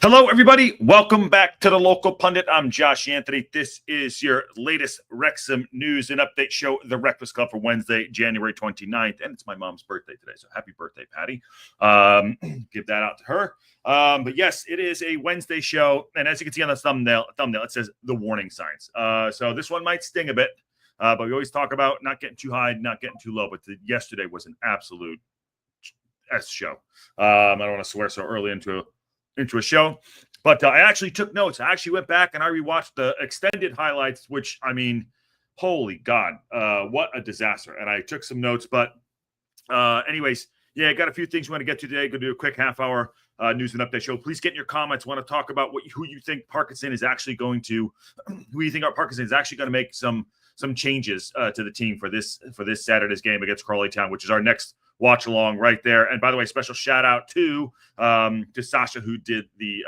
Hello, everybody. Welcome back to the Local Pundit. I'm Josh Anthony. This is your latest Wrexham news and update show, the WREXfast Club, for Wednesday, January 29th. And it's my mom's birthday today, so happy birthday, Patty. Give that out to her. But yes, it is a Wednesday show. And as you can see on the thumbnail, it says the warning signs. So this one might sting a bit, but we always talk about not getting too high, not getting too low. But yesterday was an absolute S show. I don't want to swear so early into a show, but I actually took notes. I actually went back and I rewatched the extended highlights, which, I mean, holy God, what a disaster. And I took some notes, but anyways, yeah, I got a few things we want to get to today. Going to do a quick half-hour news and update show. Please get in your comments. Want to talk about who you think Parkinson is actually going to, who you think Parkinson is actually going to make some changes to the team for this Saturday's game against Crawley Town, which is our next watch along right there. And by the way, special shout out to Sasha who did the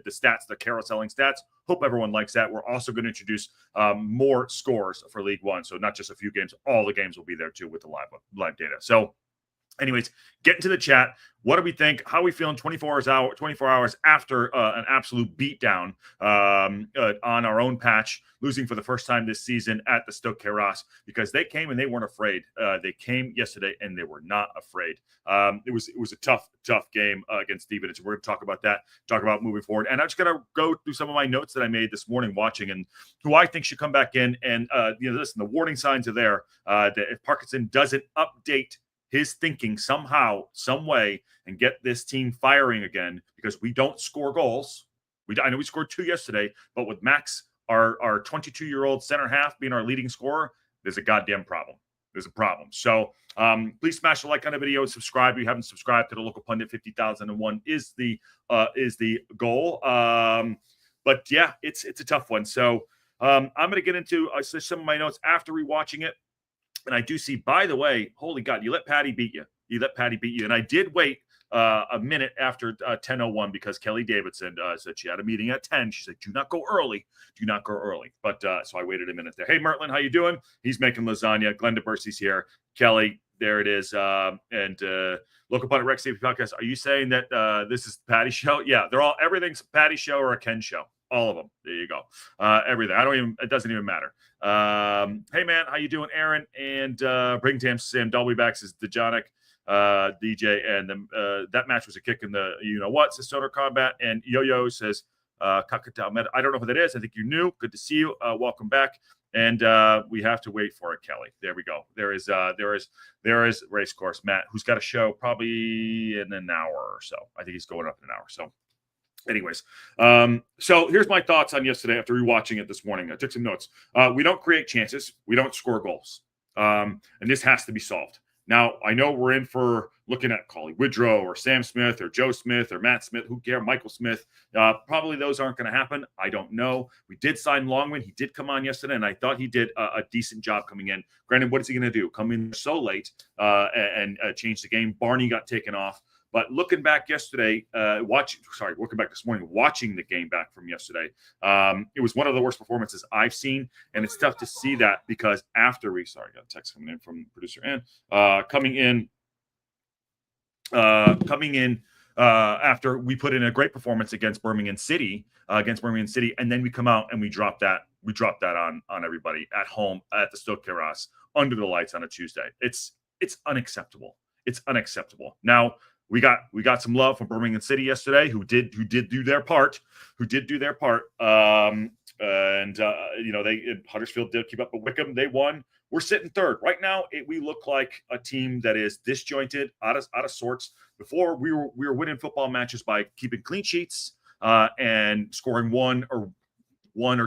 stats, the carouseling stats. Hope everyone likes that. We're also going to introduce more scores for League One, so not just a few games. All the games will be there too with the live data. So anyways, get into the chat. What do we think? How are we feeling 24 hours after an absolute beatdown on our own patch, losing for the first time this season at the STōK Cae Ras, because they came and they weren't afraid. They came yesterday and they were not afraid. It was a tough game against Stevenage. We're going to talk about that, talk about moving forward. And I'm just going to go through some of my notes that I made this morning watching and who I think should come back in. And, listen, the warning signs are there that if Parkinson doesn't update his thinking somehow, some way, and get this team firing again, because we don't score goals. I know we scored 2 yesterday, but with Max, our 22-year-old center half being our leading scorer, there's a goddamn problem. There's a problem. So please smash the like on the video and subscribe. If you haven't subscribed to the Local Pundit, 50,001 is the goal. But yeah, it's a tough one. So I'm going to get into some of my notes after rewatching it. And I do see, by the way, holy God, you let Patty beat you. And I did wait a minute after 10:01 because Kelly Davidson said she had a meeting at 10. She said, do not go early. But so I waited a minute there. Hey, Mertlin, how you doing? He's making lasagna. Glenda Bursey's here. Kelly, there it is. And Local Pundit Rex TV podcast. Are you saying that this is Patty's show? Yeah, everything's Patty's show or a Ken show. All of them. There you go. Everything. It doesn't even matter. Hey man, how you doing, Aaron? And Bring Tam Sam Dolbyback says Dejonic, DJ, and that match was a kick in the what, says Sonar Combat. And Yo-Yo says Kakatao Med. I don't know who that is. I think you knew. Good to see you. Welcome back. And we have to wait for it, Kelly. There we go. There is Race Course Matt, who's got a show probably in an hour or so. I think he's going up in an hour. So anyways, so here's my thoughts on yesterday after rewatching it this morning. I took some notes. We don't create chances. We don't score goals. And this has to be solved. Now, I know we're in for looking at Collie Woodrow or Sam Smith or Joe Smith or Matt Smith, who cares, Michael Smith. Probably those aren't going to happen. I don't know. We did sign Longman. He did come on yesterday, and I thought he did a decent job coming in. Granted, what is he going to do? Come in so late and change the game. Barney got taken off. But looking back yesterday, looking back this morning, watching the game back from yesterday, it was one of the worst performances I've seen. And it's tough to see that because after I got a text coming in from producer Ann, coming in after we put in a great performance against Birmingham City, and then we come out and we drop that on everybody at home at the STōK Cae Ras under the lights on a Tuesday. It's unacceptable. It's unacceptable. Now, we got some love from Birmingham City yesterday, who did do their part. Huddersfield did keep up with Wickham. They won. We're sitting third right now. We look like a team that is disjointed, out of sorts. Before we were winning football matches by keeping clean sheets and scoring one or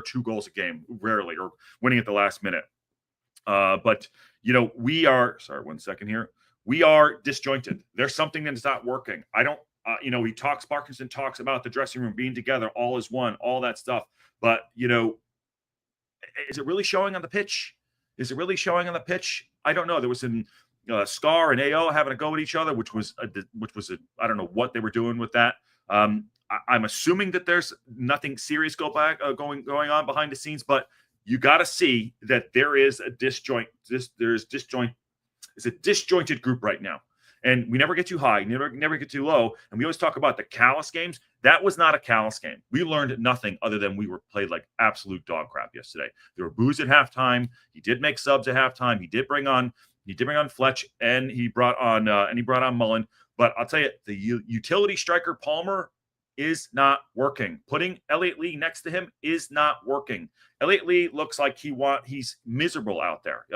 two goals a game, rarely, or winning at the last minute. But we are. Sorry, 1 second here. We are disjointed. There's something that is not working. Parkinson talks about the dressing room being together, all is one, all that stuff. But, is it really showing on the pitch? I don't know. There was some Scar and AO having a go at each other, which was I don't know what they were doing with that. I'm assuming that there's nothing serious going on behind the scenes, but you got to see that there is a disjoint. It's a disjointed group right now. And we never get too high, never get too low. And we always talk about the Cae Ras games. That was not a Cae Ras game. We learned nothing other than we were played like absolute dog crap yesterday. There were boos at halftime. He did make subs at halftime. He did bring on Fletch, and he brought on Mullen. But I'll tell you, the utility striker Palmer is not working. Putting Elliot Lee next to him is not working. Elliot Lee looks like he's miserable out there.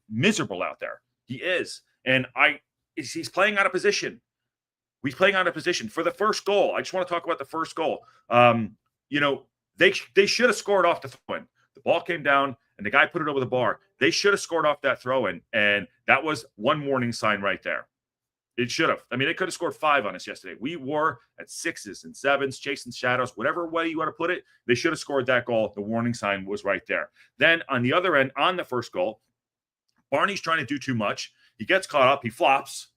Miserable out there. He is. And he's playing out of position. He's playing out of position for the first goal. I just want to talk about the first goal. They should have scored off the throw-in. The ball came down, and the guy put it over the bar. They should have scored off that throw-in, and that was one warning sign right there. It should have. I mean, they could have scored 5 on us yesterday. We were at 6s and 7s, chasing shadows, whatever way you want to put it. They should have scored that goal. The warning sign was right there. Then on the other end, on the first goal, Barney's trying to do too much. He gets caught up. He flops.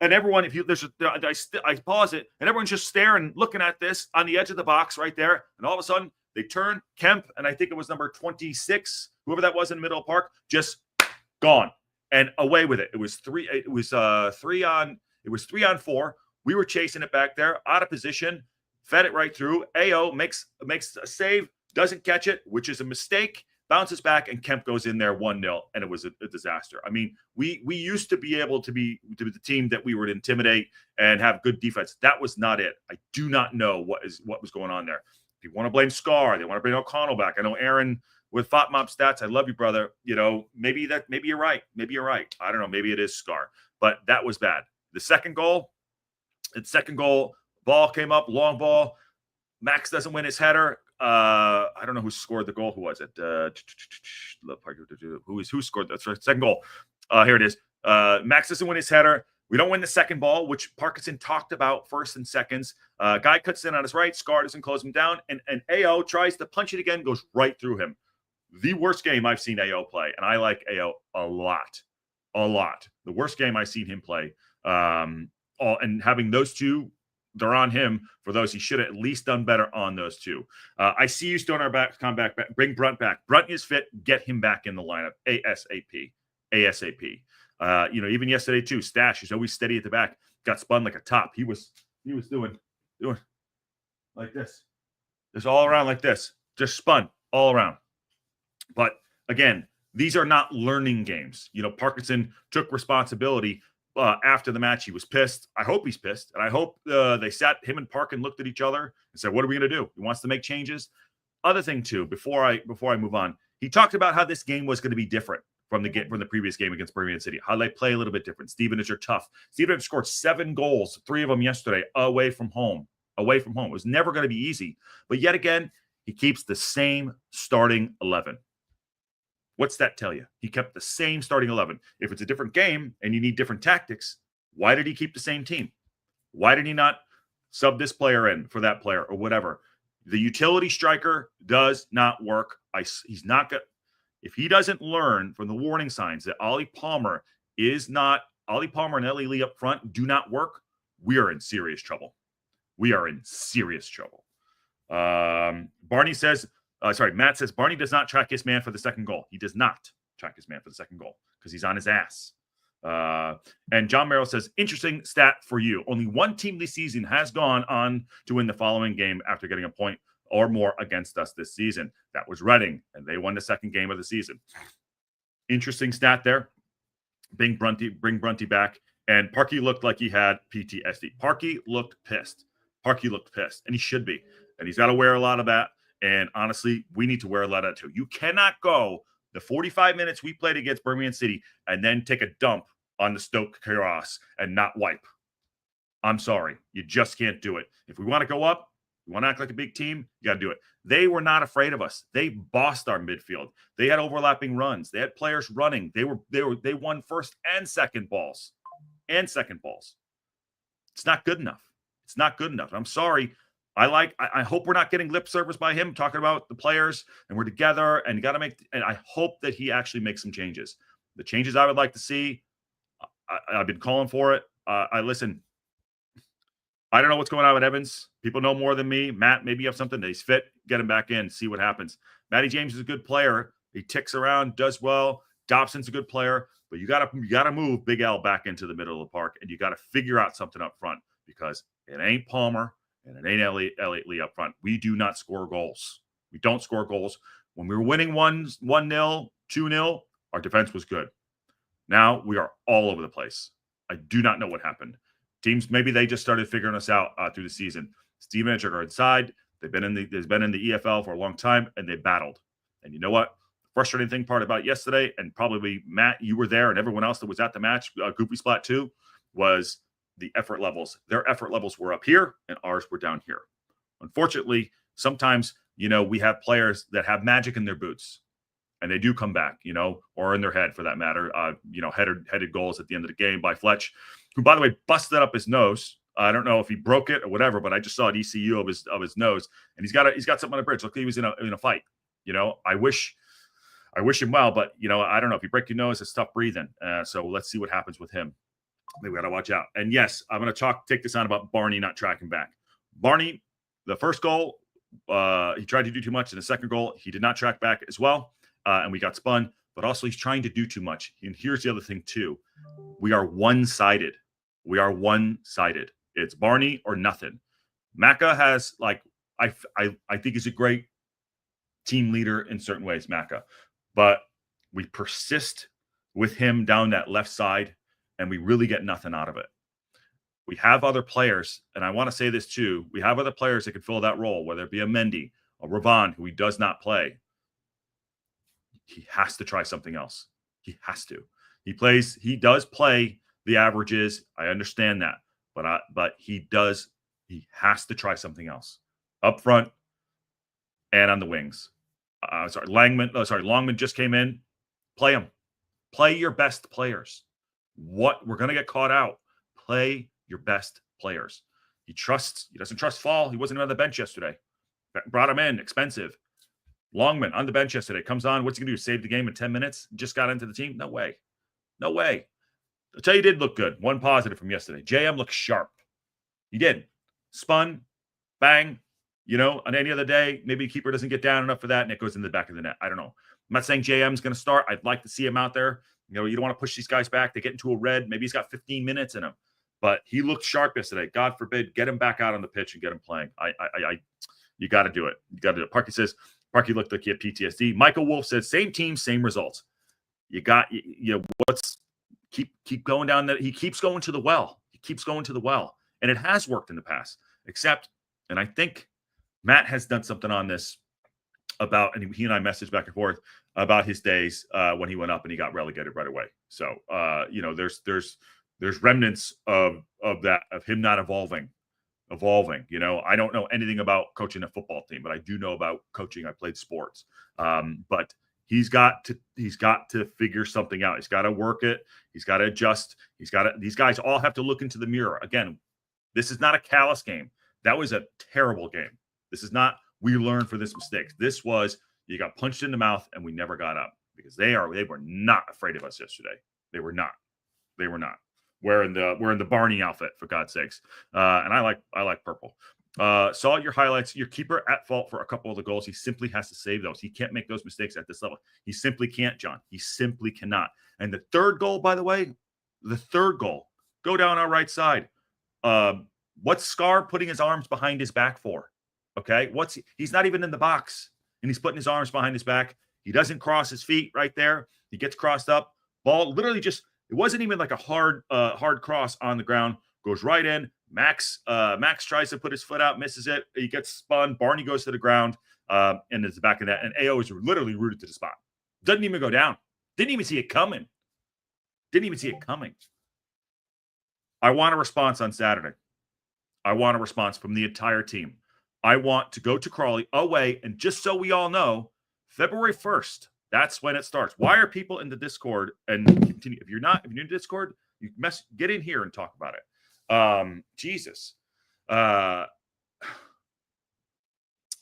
And everyone, I pause it, and everyone's just staring, looking at this on the edge of the box right there. And all of a sudden, they turn. Kemp, and I think it was number 26, whoever that was in the middle of the park, just gone and away with it. It was 3 on 4. We were chasing it back there, out of position, fed it right through. AO makes a save, doesn't catch it, which is a mistake. Bounces back, and Kemp goes in there 1-0, and it was a disaster. I mean, we used to be able to be the team that we would intimidate and have good defense. That was not it. I do not know what was going on there. If you want to blame Scar, they want to bring O'Connell back. I know Aaron with FOTMOB stats. I love you, brother. Maybe you're right. Maybe you're right. I don't know. Maybe it is Scar, but that was bad. The second goal, ball came up, long ball. Max doesn't win his header. I don't know who scored the goal. Who was it? Who scored the second goal? Here it is. Max doesn't win his header. We don't win the second ball, which Parkinson talked about first and seconds. Guy cuts in on his right. Scar doesn't close him down. And AO tries to punch it again, goes right through him. The worst game I've seen AO play. And I like AO a lot. The worst game I've seen him play. And having those two, they're on him for those. He should have at least done better on those two. I see you still on our back. Come back. Bring Brunt back. Brunt is fit. Get him back in the lineup ASAP. Even yesterday too. Stash is always steady at the back. Got spun like a top. He was doing like this. Just all around like this. Just spun all around. But again, these are not learning games. Parkinson took responsibility. After the match, he was pissed. I hope he's pissed. And I hope they sat him and Parkin looked at each other and said, what are we going to do? He wants to make changes. Other thing, too, before I move on, he talked about how this game was going to be different from the previous game against Birmingham City, how they play a little bit different. Stevenage are tough. Stevenage scored 7 goals, 3 of them yesterday, away from home. It was never going to be easy. But yet again, he keeps the same starting 11. What's that tell you? He kept the same starting 11. If it's a different game and you need different tactics, why did he keep the same team? Why did he not sub this player in for that player or whatever? The utility striker does not work. He's not good. If he doesn't learn from the warning signs that Ollie Palmer and Ellie Lee up front do not work, we are in serious trouble. Matt says Barney does not track his man for the second goal. He does not track his man for the second goal because he's on his ass. And John Merrill says, interesting stat for you. Only one team this season has gone on to win the following game after getting a point or more against us this season. That was Reading, and they won the second game of the season. Interesting stat there. Bring Brunty back. And Parky looked like he had PTSD. Parky looked pissed, and he should be. And he's got to wear a lot of that. And honestly, we need to wear a lot of that too. You cannot go the 45 minutes we played against Birmingham City and then take a dump on the STōK Cae Ras and not wipe. I'm sorry. You just can't do it. If we want to go up, we want to act like a big team, you got to do it. They were not afraid of us. They bossed our midfield. They had overlapping runs. They had players running. They won first and second balls. It's not good enough. I'm sorry. I hope we're not getting lip service by him talking about the players and we're together and and I hope that he actually makes some changes. The changes I would like to see, I've been calling for it. Listen, I don't know what's going on with Evans. People know more than me. Matt, maybe you have something that he's fit. Get him back in, see what happens. Matty James is a good player. He ticks around, does well. Dobson's a good player. But you gotta move Big L back into the middle of the park, and you got to figure out something up front because it ain't Palmer and it ain't Elliott Lee up front. We do not score goals. We don't score goals. When we were winning 1-0, 2-0, our defense was good. Now we are all over the place. I do not know what happened. Teams, maybe they just started figuring us out through the season. Steven and Edgar are inside. They've been in the EFL for a long time, and they battled. And you know what? The frustrating thing part about yesterday, and probably Matt, you were there, and everyone else that was at the match, Goofy Splat too, was the effort levels. Their effort levels were up here, and ours were down here. Unfortunately, sometimes, we have players that have magic in their boots, and they do come back, or in their head for that matter. Headed goals at the end of the game by Fletch, who, by the way, busted up his nose. I don't know if he broke it or whatever, but I just saw an ECU of his nose, and he's got something on the bridge. Look, he was in a fight. I wish him well, but I don't know. If you break your nose, it's tough breathing. So let's see what happens with him. We got to watch out. And yes, I'm going to take this on about Barney not tracking back. Barney, the first goal, he tried to do too much. In the second goal, he did not track back as well, and we got spun. But also, he's trying to do too much. And here's the other thing too: we are one-sided. We are one-sided. It's Barney or nothing. Macca has I think he's a great team leader in certain ways, Macca, but we persist with him down that left side, and we really get nothing out of it. We have other players, and I want to say this too. We have other players that can fill that role, whether it be a Mendy, a Ravon, who he does not play. He has to try something else. He has to. He does play the averages. I understand that, but he has to try something else up front and on the wings. Longman just came in. Play him. Play your best players. We're going to get caught out. Play your best players. He doesn't trust Fall. He wasn't on the bench yesterday. Brought him in, expensive. Longman on the bench yesterday. Comes on. What's he going to do? Save the game in 10 minutes? Just got into the team? No way. No way. I'll tell you, he did look good. One positive from yesterday. JM looked sharp. He did. Spun. Bang. On any other day, maybe the keeper doesn't get down enough for that, and it goes in the back of the net. I don't know. I'm not saying JM's going to start. I'd like to see him out there. You don't want to push these guys back. They get into a red. Maybe he's got 15 minutes in him. But he looked sharp yesterday. God forbid, get him back out on the pitch and get him playing. You got to do it. You got to do it. Parky looked like he had PTSD. Michael Wolf said, same team, same results. Keep going down that. He keeps going to the well. And it has worked in the past, except, and I think Matt has done something on this about, and he and I messaged back and forth about his days when he went up and he got relegated right away. So, there's remnants of that, of him not evolving. I don't know anything about coaching a football team, but I do know about coaching. I played sports. But he's got to figure something out. He's got to work it. He's got to adjust. These guys all have to look into the mirror. Again, this is not a callous game. That was a terrible game. This is not, we learned for this mistake. This was, you got punched in the mouth and we never got up, because they were not afraid of us yesterday. They were not. Wearing the Barney outfit, for God's sakes. And I like purple. Saw your highlights. Your keeper at fault for a couple of the goals. He simply has to save those. He can't make those mistakes at this level. He simply can't, John. He simply cannot. And the third goal, by the way, go down our right side. What's Scar putting his arms behind his back for? Okay, he's not even in the box, and he's putting his arms behind his back. He doesn't cross his feet right there. He gets crossed up. Ball literally just, it wasn't even like a hard cross on the ground. Goes right in. Max tries to put his foot out, misses it. He gets spun. Barney goes to the ground, and it's the back of that. And AO is literally rooted to the spot. Doesn't even go down. Didn't even see it coming. I want a response on Saturday. I want a response from the entire team. I want to go to Crawley away, and just so we all know, February 1st, that's when it starts. Why are people in the Discord? And continue. If you're in the Discord, you get in here and talk about it. Jesus. I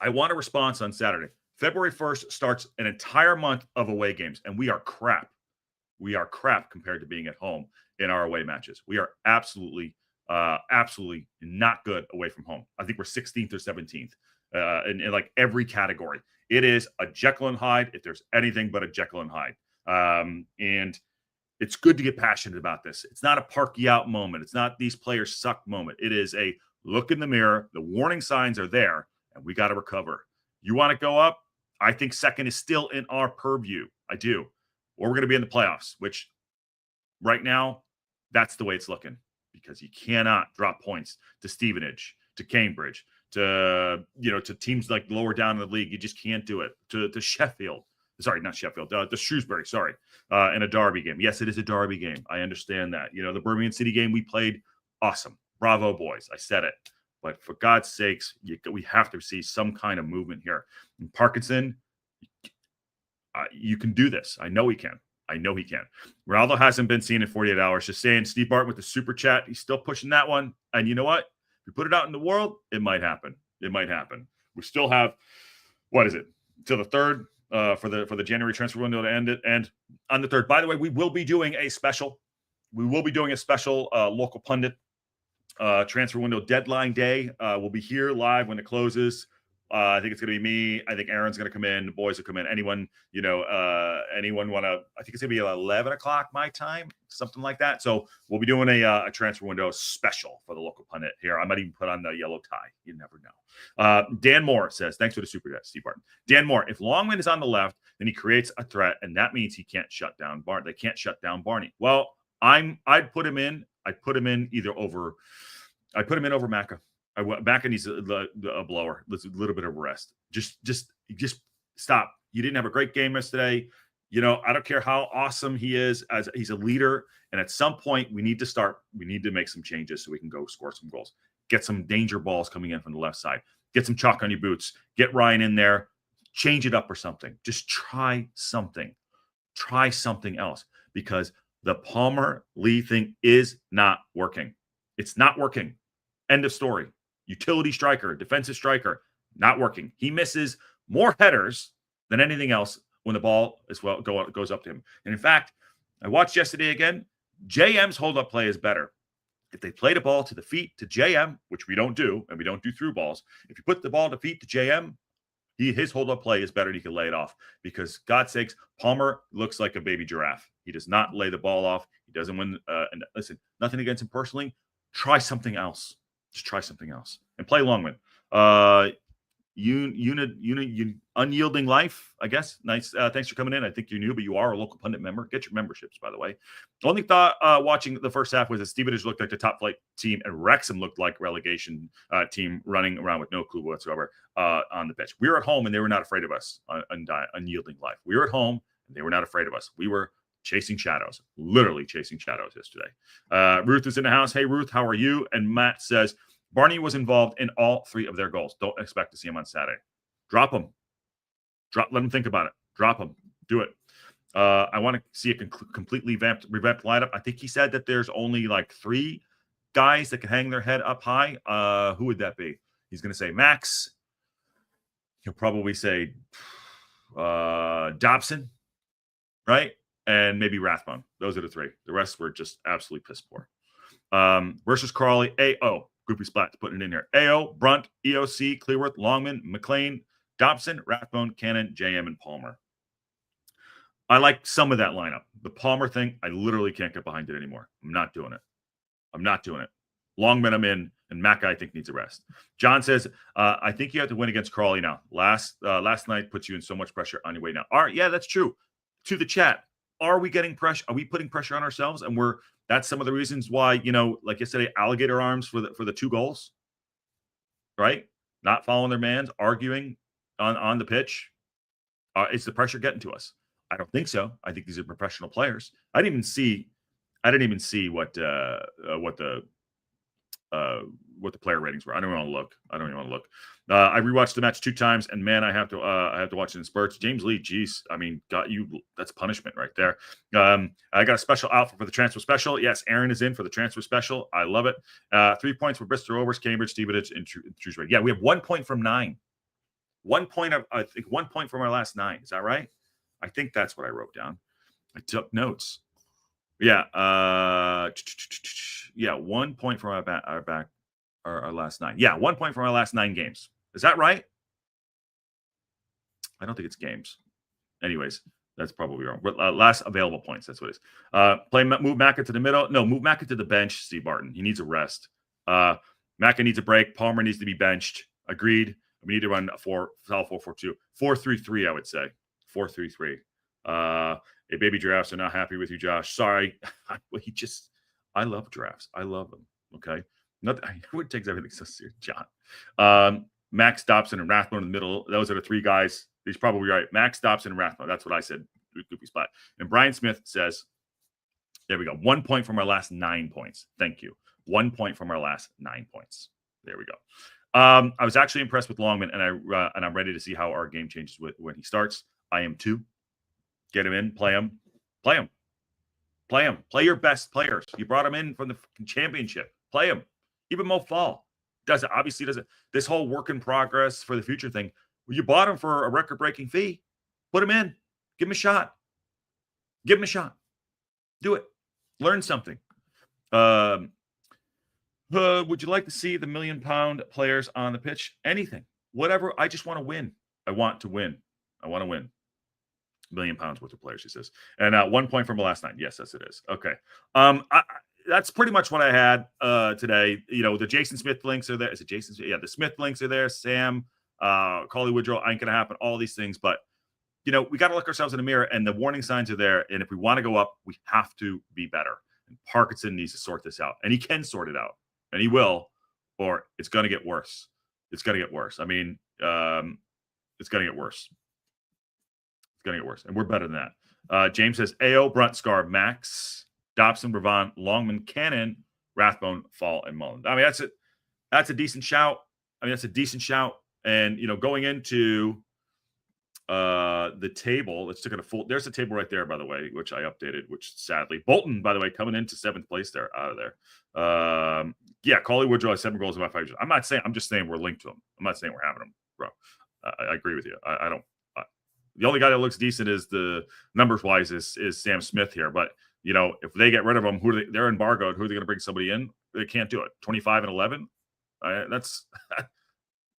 want a response on Saturday. February 1st starts an entire month of away games, and we are crap. We are crap compared to being at home in our away matches. We are absolutely not good away from home. I think we're 16th or 17th in like every category. It is a Jekyll and Hyde if there's anything but a Jekyll and Hyde. And It's good to get passionate about this. It's not a park you out moment. It's not these players suck moment. It is a look in the mirror. The warning signs are there, and we got to recover. You want to go up? I think second is still in our purview. I do. Or we're going to be in the playoffs, which right now, that's the way it's looking, because you cannot drop points to Stevenage, to Cambridge, to teams like lower down in the league. You just can't do it. To Sheffield. Sorry, not Sheffield. To Shrewsbury, sorry. In a derby game. Yes, it is a derby game. I understand that. The Birmingham City game we played, awesome. Bravo, boys. I said it. But for God's sakes, we have to see some kind of movement here. And Parkinson, you can do this. I know he can. Ronaldo hasn't been seen in 48 hours. Just saying, Steve Barton with the super chat. He's still pushing that one. And you know what? If you put it out in the world, it might happen. We still have, what is it? Till the 3rd for the January transfer window to end it. And on the 3rd, by the way, we will be doing a special. Local pundit transfer window deadline day. We'll be here live when it closes. I think it's going to be me. I think Aaron's going to come in. The boys will come in. Anyone want to, I think it's going to be 11 o'clock my time, something like that. So we'll be doing a transfer window special for the local pundit here. I might even put on the yellow tie. You never know. Dan Moore says, thanks for the super chat, Steve Barton. Dan Moore, if Longman is on the left, then he creates a threat, and that means he can't shut down Barney. They can't shut down Barney. Well, I'd put him in. I'd put him in over Macca. Macca needs a blower. Let's a little bit of rest. Just stop. You didn't have a great game yesterday. I don't care how awesome he is as he's a leader. And at some point, we need to make some changes so we can go score some goals. Get some danger balls coming in from the left side. Get some chalk on your boots. Get Ryan in there. Change it up or something. Just try something. Try something else, because the Palmer Lee thing is not working. It's not working. End of story. Utility striker, defensive striker, not working. He misses more headers than anything else when the ball goes up to him. And in fact, I watched yesterday again. JM's hold-up play is better. If they play the ball to the feet to JM, which we don't do, and we don't do through balls, if you put the ball to feet to JM, his hold-up play is better and he can lay it off. Because, God's sakes, Palmer looks like a baby giraffe. He does not lay the ball off. He doesn't win. And listen, nothing against him personally. Try something else. Just try something else and play Longman. Unyielding Life, I guess. Nice. Thanks for coming in. I think you're new, but you are a local pundit member. Get your memberships, by the way. Only thought watching the first half was that Stevenage looked like the top flight team, and Wrexham looked like relegation team running around with no clue whatsoever on the pitch. We were at home, and they were not afraid of us. Unyielding Life. We were at home, and they were not afraid of us. We were chasing shadows, literally chasing shadows yesterday. Ruth is in the house. Hey, Ruth, how are you? And Matt says, Barney was involved in all 3 of their goals. Don't expect to see him on Saturday. Drop him. Let him think about it. Drop him. Do it. I want to see a completely revamped lineup. I think he said that there's only like 3 guys that can hang their head up high. Who would that be? He's going to say Max. He'll probably say Dobson, right? And maybe Rathbone. Those are the 3. The rest were just absolutely piss poor. Versus Crawley, A.O. Groupie Splat putting it in here. A.O., Brunt, EOC, Clearworth, Longman, McLean, Dobson, Rathbone, Cannon, JM, and Palmer. I like some of that lineup. The Palmer thing, I literally can't get behind it anymore. I'm not doing it. Longman, I'm in, and Macca, I think, needs a rest. John says, I think you have to win against Crawley now. Last night puts you in so much pressure on your way now. All right, yeah, that's true. To the chat, are we getting pressure? Are we putting pressure on ourselves? And that's some of the reasons why, like yesterday, alligator arms for the 2 goals, right? Not following their mans, arguing on the pitch. Is the pressure getting to us? I don't think so. I think these are professional players. I didn't even see what the player ratings were. I don't even want to look. I rewatched the match 2 times, and man, I have to watch it in spurts. James Lee, geez, I mean, that's punishment right there. I got a special outfit for the transfer special. Yes, Aaron is in for the transfer special. I love it. 3 points for Bristol Rovers, Cambridge, Stevenage, and Shrewsbury. Yeah, we have 1 point from 9. 1 point from our last 9. Is that right? I think that's what I wrote down. I took notes. Yeah. 1 point from our last 9. Yeah, 1 point from our last 9 games. Is that right? I don't think it's games. Anyways, That's probably wrong. Last available points. That's what it is. Move Macca to the middle. No, move Macca to the bench, Steve Barton. He needs a rest. Macca needs a break. Palmer needs to be benched. Agreed. We need to run a 4-4-4-2. 4-3-3, I would say. 4-3-3. Hey, baby giraffes are not happy with you, Josh. Sorry. I love giraffes. I love them. Okay. Everyone takes everything so serious, John. Max Dobson and Rathbone in the middle. Those are the three guys. He's probably right. Max Dobson and Rathbone. That's what I said. Goofy spot. And Brian Smith says, there we go. 1 point from our last 9 points. Thank you. 1 point from our last 9 points. There we go. I was actually impressed with Longman, and I'm ready to see how our game changes when he starts. I am too. Get him in. Play him. Play him. Play him. Play your best players. You brought him in from the championship. Play him. Even Mo Fall obviously doesn't. This whole work in progress for the future thing. You bought him for a record-breaking fee. Put him in. Give him a shot. Give him a shot. Do it. Learn something. Would you like to see the £1 million players on the pitch? Anything. Whatever. I just want to win. I want to win. I want to win. £1 million worth of players, he says. And 1 point from the last 9. Yes, it is. Okay. That's pretty much what I had today. You know, the Jason Smith links are there. Is it Jason Smith? Yeah, the Smith links are there. Sam, Crawley Woodrow, ain't going to happen. All these things. But, you know, we got to look ourselves in the mirror, and the warning signs are there. And if we want to go up, we have to be better. And Parkinson needs to sort this out. And he can sort it out. And he will, or it's going to get worse. It's going to get worse. I mean, it's going to get worse. It's going to get worse. And we're better than that. James says, AO, Bruntscar, Max, Dobson, Bravant, Longman, Cannon, Rathbone, Fall, and Mullen. I mean, that's a decent shout. And, you know, going into the table, let's look at a full. There's a table right there, by the way, which I updated, which sadly, Bolton, by the way, coming into 7th place there, out of there. Yeah, Crawley Woodrow has 7 goals in 5 years. I'm just saying we're linked to him. I'm not saying we're having him, bro. I agree with you. I don't. The only guy that looks decent is the numbers wise is Sam Smith here. But, you know, if they get rid of him, they're embargoed. Who are they going to bring somebody in? They can't do it. 25 and 11. That's.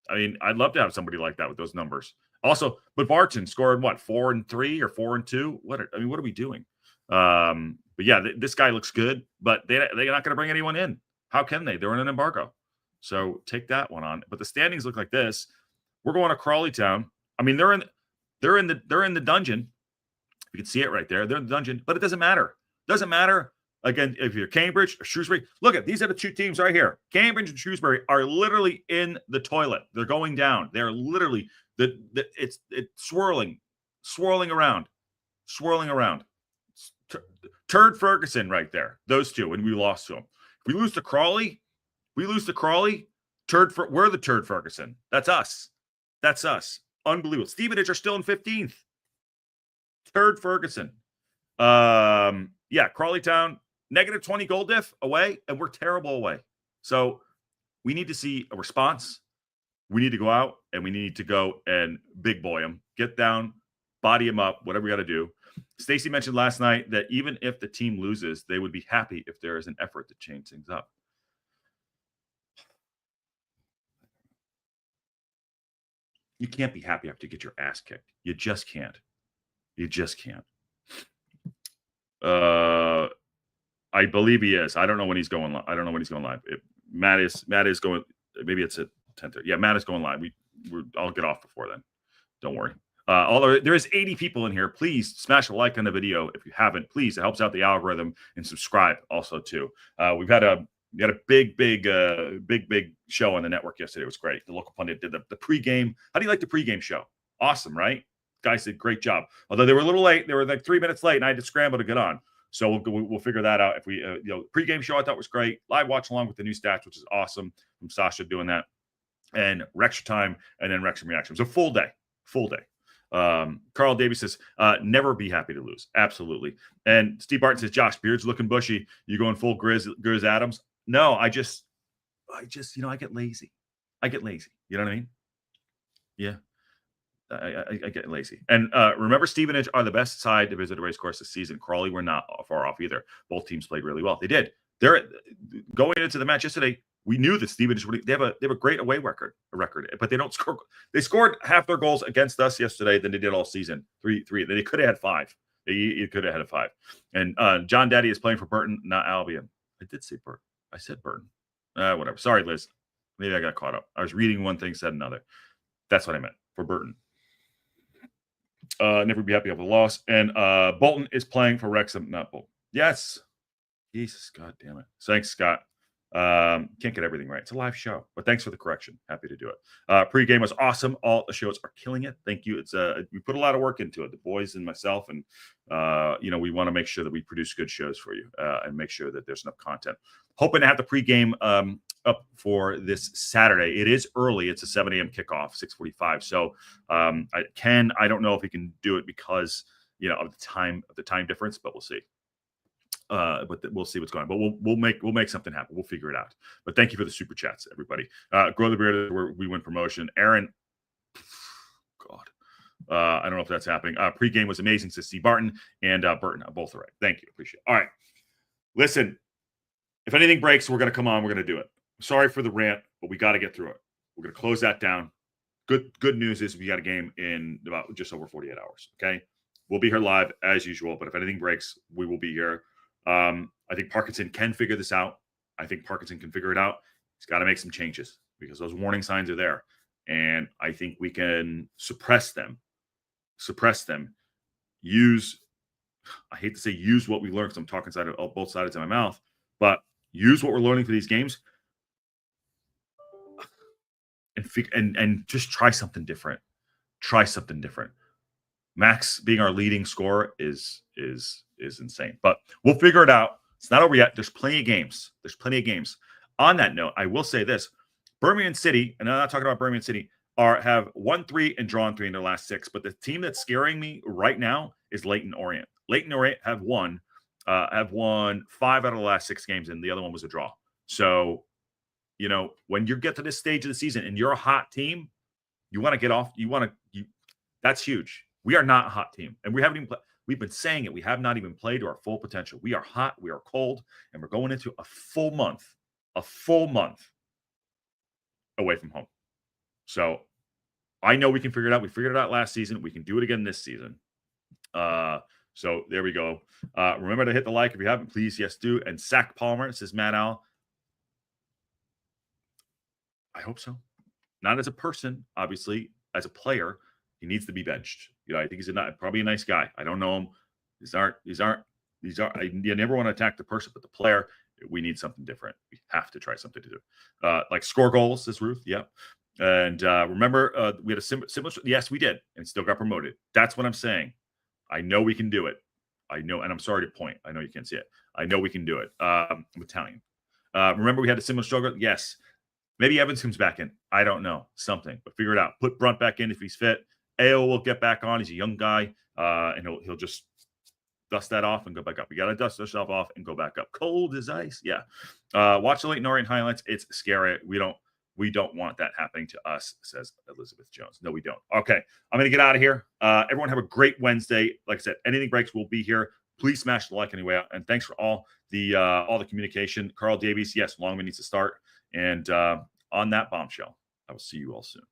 I mean, I'd love to have somebody like that with those numbers. Also, but Barton scored what, 4 and 3 or 4 and 2? What are we doing? But yeah, this guy looks good, but they're not going to bring anyone in. How can they? They're in an embargo. So take that one on. But the standings look like this. We're going to Crawley Town. I mean, they're in the dungeon. You can see it right there. They're in the dungeon, but it doesn't matter. Doesn't matter. Again, if you're Cambridge or Shrewsbury, look at these are the 2 teams right here. Cambridge and Shrewsbury are literally in the toilet. They're going down. They're literally it's swirling around. Turd Ferguson right there. Those 2, and we lost to them. If we lose to Crawley, we're the Turd Ferguson. That's us. Unbelievable. Stevenage are still in 15th. Turd Ferguson. Yeah, Crawley Town, -20 goal diff away, and we're terrible away. So we need to see a response. We need to go out, and we need to go and big boy them, get down, body them up, whatever we got to do. Stacy mentioned last night that even if the team loses, they would be happy if there is an effort to change things up. You can't be happy after you get your ass kicked. You just can't. I believe he is. I don't know when he's going live. Matt is going. Maybe it's at 10:30. Yeah, Matt is going live. I'll get off before then. Don't worry. Although there is 80 people in here, please smash a like on the video if you haven't. Please, it helps out the algorithm, and subscribe also too. We had a big show on the network yesterday. It was great. The local pundit did the pregame. How do you like the pregame show? Awesome, right? Guys did great job. Although they were a little late, they were like 3 minutes late, and I had to scramble to get on. So we'll figure that out. If we, pregame show I thought was great. Live watch along with the new stats, which is awesome from Sasha doing that, and Wrexham time, and then Wrexham reaction. So full day. Carl Davies says, never be happy to lose. Absolutely. And Steve Barton says, Josh, beard's looking bushy. You going full Grizz Adams? No, I just, I get lazy. You know what I mean? Yeah. I get lazy. And remember, Stevenage are the best side to visit a race course this season. Crawley were not far off either. Both teams played really well. They did. They're going into the match yesterday. We knew this. Steven, they have a great away record, but they don't score. They scored half their goals against us yesterday than they did all season. 3-3. They could have had 5. You could have had a 5. And John Daddy is playing for Burton, not Albion. I did say Burton. I said Burton. Whatever. Sorry, Liz. Maybe I got caught up. I was reading one thing, said another. That's what I meant for Burton. Never be happy of a loss. And Bolton is playing for Wrexham, not Bolton. Yes. Jesus, God damn it. Thanks, Scott. Can't get everything right. It's a live show, but thanks for the correction. Happy to do it. Pre-game was awesome. All the shows are killing it. Thank you. It's we put a lot of work into it, the boys and myself, and we want to make sure that we produce good shows for you and make sure that there's enough content. Hoping to have the pre-game up for this Saturday. It is early. It's a 7 a.m. kickoff, 6:45. So I don't know if we can do it because of the time difference, but we'll see. But we'll see what's going on. But we'll make something happen. We'll figure it out. But thank you for the super chats, everybody. Grow the Beard, where we win promotion. Aaron, God, I don't know if that's happening. Pre-game was amazing to see Barton and Burton. Both are right. Thank you. Appreciate it. All right. Listen, if anything breaks, we're going to come on. We're going to do it. Sorry for the rant, but we got to get through it. We're going to close that down. Good news is we got a game in about just over 48 hours. Okay. We'll be here live as usual, but if anything breaks, we will be here. I think Parkinson can figure this out. I think Parkinson can figure it out. He's got to make some changes because those warning signs are there. And I think we can suppress them. I hate to say use what we learned because I'm talking both sides of my mouth, but use what we're learning for these games and just try something different. Max being our leading scorer is insane, but we'll figure it out. It's not over yet. There's plenty of games. On that note, I will say this: Birmingham City, and I'm not talking about Birmingham City, have won 3 and drawn 3 in their last 6. But the team that's scaring me right now is Leyton Orient. Leyton Orient have won 5 out of the last 6 games, and the other one was a draw. So, when you get to this stage of the season and you're a hot team, you want to get off. That's huge. We are not a hot team, and we haven't even played. We've been saying it. We have not even played to our full potential. We are hot. We are cold, and we're going into a full month away from home. So I know we can figure it out. We figured it out last season. We can do it again this season. So there we go. Remember to hit the like if you haven't, please. Yes, do. And Sack Palmer says, Matt Al. I hope so. Not as a person, obviously, as a player. He needs to be benched. I think he's probably a nice guy. I don't know him. These aren't. You never want to attack the person, but the player. We need something different. We have to try something to do. Like score goals, says Ruth. Yep. And remember, we had a similar. Yes, we did, and still got promoted. That's what I'm saying. I know we can do it. I know, and I'm sorry to point. I know you can't see it. I know we can do it. I'm Italian. Remember, we had a similar struggle. Yes. Maybe Evans comes back in. I don't know. Something, but figure it out. Put Brunt back in if he's fit. AO will get back on. He's a young guy, and he'll just dust that off and go back up. You got to dust yourself off and go back up. Cold as ice. Yeah. Watch the Leyton Orient highlights. It's scary. We don't want that happening to us, says Elizabeth Jones. No, we don't. Okay. I'm going to get out of here. Everyone have a great Wednesday. Like I said, anything breaks, we'll be here. Please smash the like anyway. And thanks for all the communication. Carl Davies. Yes. Longman needs to start. And on that bombshell, I will see you all soon.